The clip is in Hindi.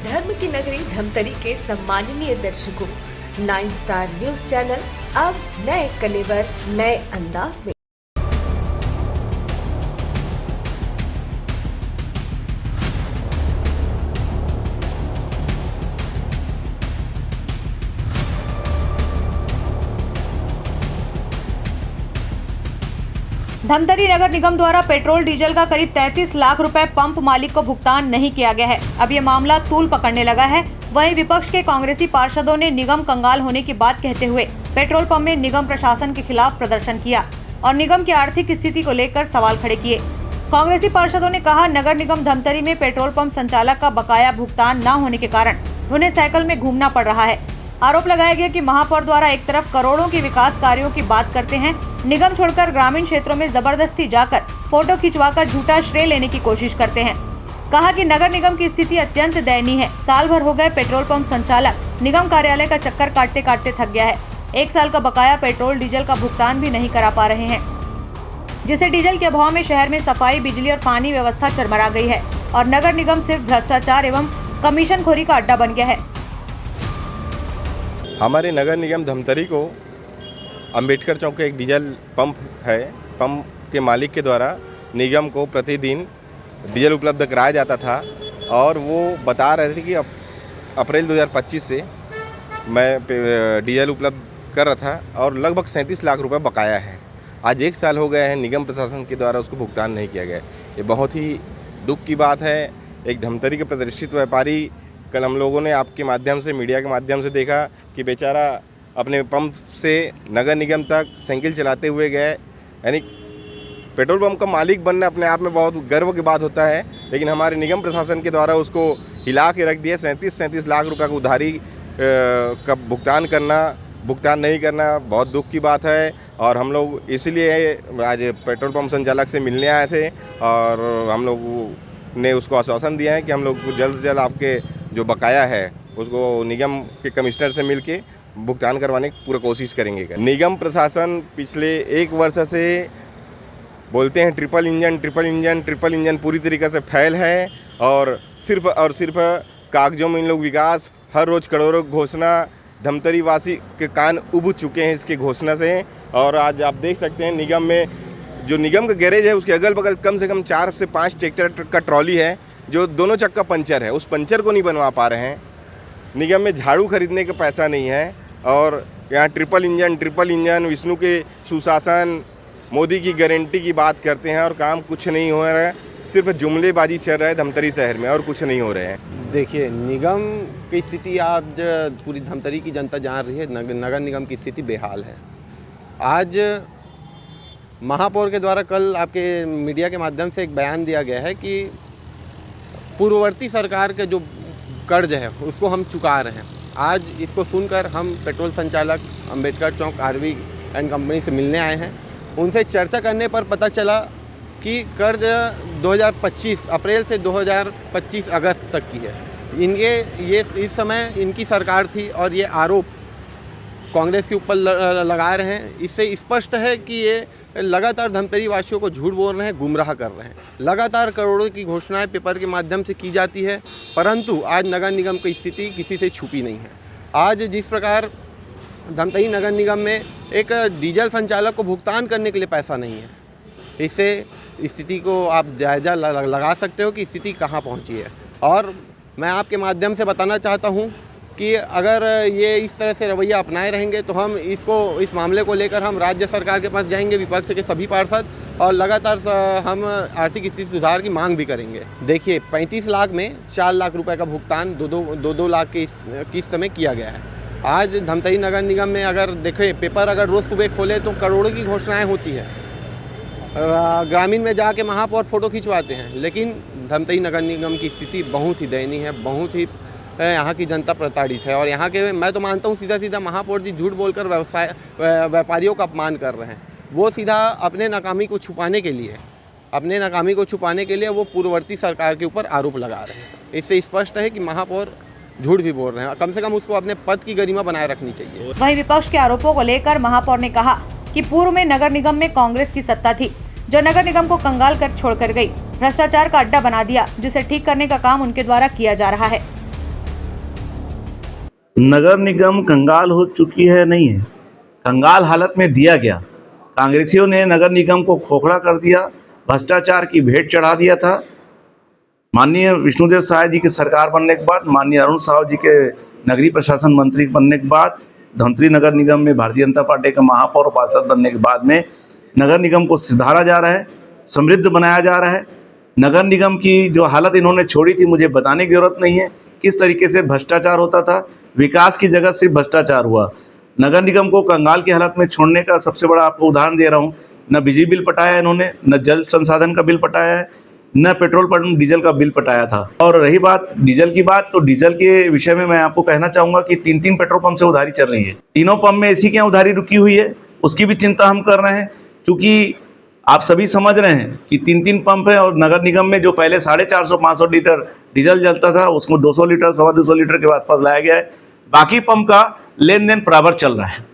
धर्म की नगरी धमतरी के सम्माननीय दर्शकों, 9 स्टार न्यूज चैनल अब नए कलेवर नए अंदाज में। धमतरी नगर निगम द्वारा पेट्रोल डीजल का करीब 33 लाख रुपए पंप मालिक को भुगतान नहीं किया गया है। अब ये मामला तूल पकड़ने लगा है। वहीं विपक्ष के कांग्रेसी पार्षदों ने निगम कंगाल होने की बात कहते हुए पेट्रोल पंप में निगम प्रशासन के खिलाफ प्रदर्शन किया और निगम की आर्थिक स्थिति को लेकर सवाल खड़े किए। कांग्रेसी पार्षदों ने कहा, नगर निगम धमतरी में पेट्रोल पंप संचालक का बकाया भुगतान न होने के कारण उन्हें साइकिल में घूमना पड़ रहा है। आरोप लगाया गया कि महापौर द्वारा एक तरफ करोड़ों के विकास कार्यों की बात करते हैं, निगम छोड़कर ग्रामीण क्षेत्रों में जबरदस्ती जाकर फोटो खिंचवाकर झूठा श्रेय लेने की कोशिश करते हैं। कहा कि नगर निगम की स्थिति अत्यंत दयनीय है। साल भर हो गए पेट्रोल पंप संचालक निगम कार्यालय का चक्कर काटते काटते थक गया है। 1 साल का बकाया पेट्रोल डीजल का भुगतान भी नहीं करा पा रहे हैं, जिससे डीजल के अभाव में शहर में सफाई, बिजली और पानी व्यवस्था चरमरा गई है और नगर निगम सिर्फ भ्रष्टाचार एवं कमीशनखोरी का अड्डा बन गया है। हमारे नगर निगम धमतरी को अंबेडकर चौक के एक डीजल पंप है। पंप के मालिक के द्वारा निगम को प्रतिदिन डीजल उपलब्ध कराया जाता था और वो बता रहे थे कि अप्रैल 2025 से मैं डीजल उपलब्ध कर रहा था और लगभग 37 लाख रुपए बकाया है। आज 1 साल हो गया है, निगम प्रशासन के द्वारा उसको भुगतान नहीं किया गया। ये बहुत ही दुख की बात है। एक धमतरी के प्रतिष्ठित व्यापारी, कल हम लोगों ने आपके माध्यम से, मीडिया के माध्यम से देखा कि बेचारा अपने पंप से नगर निगम तक साइकिल चलाते हुए गए। यानी पेट्रोल पंप का मालिक बनना अपने आप में बहुत गर्व की बात होता है, लेकिन हमारे निगम प्रशासन के द्वारा उसको हिला के रख दिया। 37 लाख रुपए का उधारी का भुगतान नहीं करना बहुत दुख की बात है। और हम लोग इसलिए आज पेट्रोल पंप संचालक से मिलने आए थे और हम लोग ने उसको आश्वासन दिया है कि हम लोग जल्द से जल्द आपके जो बकाया है उसको निगम के कमिश्नर से मिलके भुगतान करवाने की पूरी कोशिश करेंगे। निगम प्रशासन पिछले 1 वर्ष से बोलते हैं ट्रिपल इंजन पूरी तरीके से फैल है और सिर्फ कागजों में इन लोग विकास, हर रोज़ करोड़ों घोषणा, धमतरी वासी के कान उब चुके हैं इसकी घोषणा से। और आज आप देख सकते हैं निगम में जो निगम का गैरेज है उसके अगल बगल कम से कम 4 से 5 ट्रैक्टर का ट्रॉली है जो दोनों चक्का पंचर है, उस पंचर को नहीं बनवा पा रहे हैं। निगम में झाड़ू खरीदने का पैसा नहीं है और यहाँ ट्रिपल इंजन विष्णु के सुशासन, मोदी की गारंटी की बात करते हैं और काम कुछ नहीं हो रहा है। सिर्फ जुमलेबाजी चल रहा है धमतरी शहर में और कुछ नहीं हो रहे हैं। देखिए, निगम की स्थिति आज पूरी धमतरी की जनता जान रही है। नगर निगम की स्थिति बेहाल है। आज महापौर के द्वारा कल आपके मीडिया के माध्यम से एक बयान दिया गया है कि पूर्ववर्ती सरकार के जो कर्ज है उसको हम चुका रहे हैं। आज इसको सुनकर हम पेट्रोल संचालक अंबेडकर चौक आरवी एंड कंपनी से मिलने आए हैं। उनसे चर्चा करने पर पता चला कि कर्ज 2025 अप्रैल से 2025 अगस्त तक की है। ये इस समय इनकी सरकार थी और ये आरोप कांग्रेस के ऊपर लगा रहे हैं। इससे स्पष्ट है कि ये लगातार धमतरी वासियों को झूठ बोल रहे हैं, गुमराह कर रहे हैं। लगातार करोड़ों की घोषणाएं पेपर के माध्यम से की जाती है, परंतु आज नगर निगम की स्थिति किसी से छुपी नहीं है। आज जिस प्रकार धमतरी नगर निगम में एक डीजल संचालक को भुगतान करने के लिए पैसा नहीं है, इससे स्थिति को आप जायज़ा लगा सकते हो कि स्थिति कहाँ पहुँची है। और मैं आपके माध्यम से बताना चाहता हूँ कि अगर ये इस तरह से रवैया अपनाए रहेंगे तो हम इस मामले को लेकर हम राज्य सरकार के पास जाएंगे, विपक्ष के सभी पार्षद, और लगातार हम आर्थिक स्थिति सुधार की मांग भी करेंगे। देखिए, 35 लाख में 4 लाख रुपए का भुगतान 2 लाख की किस्त में किया गया है। आज धमतरी नगर निगम में अगर देखें पेपर, अगर रोज़ सुबह खोले तो करोड़ों की घोषणाएँ होती है। ग्रामीण में जाके महापौर फ़ोटो खिंचवाते हैं, लेकिन धमतरी नगर निगम की स्थिति बहुत ही दयनीय है। बहुत ही यहाँ की जनता प्रताड़ित है और यहाँ के, मैं तो मानता हूँ, सीधा महापौर जी झूठ बोलकर व्यापारियों का अपमान कर रहे हैं। वो सीधा अपने नाकामी को छुपाने के लिए वो पूर्ववर्ती सरकार के ऊपर आरोप लगा रहे हैं। इससे स्पष्ट है कि महापौर झूठ भी बोल रहे हैं। कम से कम उसको अपने पद की गरिमा बनाए रखनी चाहिए। वहीं विपक्ष के आरोपों को लेकर महापौर ने कहा कि पूर्व में नगर निगम में कांग्रेस की सत्ता थी, जो नगर निगम को कंगाल कर छोड़कर गई, भ्रष्टाचार का अड्डा बना दिया, जिसे ठीक करने का काम उनके द्वारा किया जा रहा है। नगर निगम कंगाल हो चुकी है, नहीं है, कंगाल हालत में दिया गया। कांग्रेसियों ने नगर निगम को खोखला कर दिया, भ्रष्टाचार की भेंट चढ़ा दिया था। माननीय विष्णुदेव साय जी की सरकार बनने के बाद, माननीय अरुण साहू जी के नगरीय प्रशासन मंत्री बनने के बाद, धमतरी नगर निगम में भारतीय जनता पार्टी का महापौर और पार्षद बनने के बाद में नगर निगम को सुधारा जा रहा है, समृद्ध बनाया जा रहा है। नगर निगम की जो हालत इन्होंने छोड़ी थी, मुझे बताने की जरूरत नहीं है किस तरीके से भ्रष्टाचार होता था। विकास की जगह सिर्फ भ्रष्टाचार हुआ। नगर निगम को कंगाल की हालत में छोड़ने का सबसे बड़ा आपको उदाहरण दे रहा हूँ। न बिजली बिल पटाया इन्होंने, न जल संसाधन का बिल पटाया है, न पेट्रोल पंप डीजल का बिल पटाया था। और रही बात डीजल की बात, तो डीजल के विषय में मैं आपको कहना चाहूँगा कि 3 पेट्रोल पंप से उधारी चल रही है। तीनों पंप में ऐसी क्या उधारी रुकी हुई है, उसकी भी चिंता हम कर रहे हैं। क्योंकि आप सभी समझ रहे हैं कि 3 पंप है और नगर निगम में जो पहले 450-500 लीटर डीजल जलता था, उसको 200 लीटर, 225 लीटर के आसपास लाया गया है। बाकी पंप का लेन देन बराबर चल रहा है।